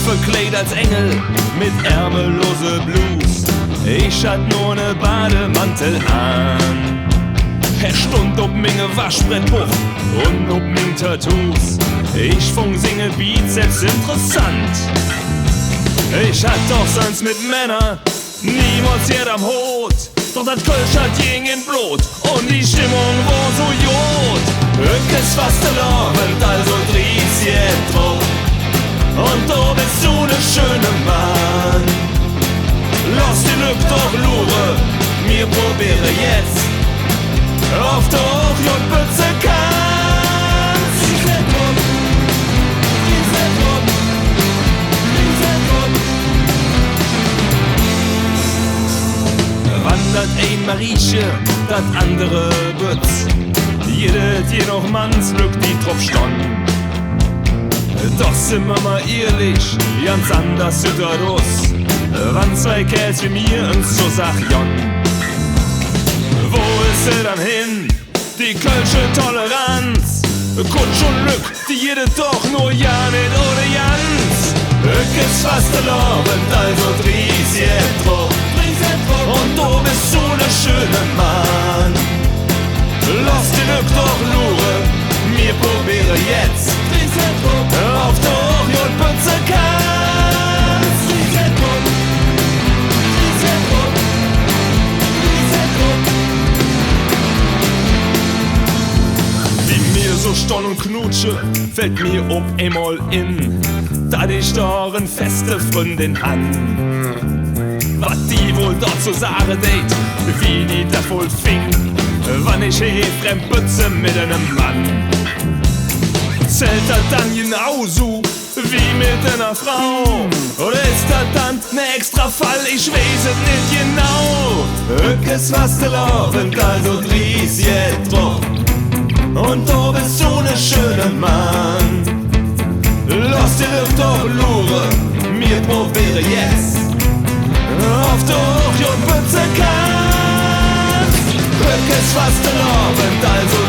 verkleidet als Engel mit ärmellose Blues. Ich hatt nur ne Bademantel an. Er stund ob minge Waschbrettbuch und ob ming Tattoos. Ich fung singe Beats selbst interessant. Ich hatt doch sonst mit Männern niemals jed am Hut. Doch dat Kölsch hat ging in Blut und die Stimmung war so jod. Ökes fast erlaubt, also dreh's jet drauf. Und du bist so ne schöne Mann. Lass die Lück doch lure, mir probiere jetzt auf der Hochjodbütze kannst. Wandert ein Marieche, dat andere Bütz. Je noch Mannslück, die drauf stond. Doch sind wir mal ehrlich, ganz anders sütter Russ. Wann zwei Kerls wie mir uns so sag Jon. Wo ist sie dann hin, die kölsche Toleranz? Kutsch und Lück, die jede doch nur ja nicht oder Jans. Lück ist fast erlaubt, also dreh's jetzt drauf. Und du bist so ne schöne Mann. Lass die Lück doch lure, mir probiere jetzt auf der Hochjodbütze kannst. Wie mir so stonn und knutsche, fällt mir ob einmal in, dat ich doch en feste Freundin han. Was die wohl dort so sagen date, wie die da wohl fing, wann ich fremdbütze mit einem Mann. Zählt das dann genauso wie mit einer Frau? Oder ist das dann ne extra Fall? Ich weiß es nicht genau. Ökes was du laufend, also dreh's jetzt drauf. Und du bist so ne schöne Mann. Lass die Luft doch lure, mir probiere jetzt auf der Hochjodbütze kannst. Ökes was du laufend, also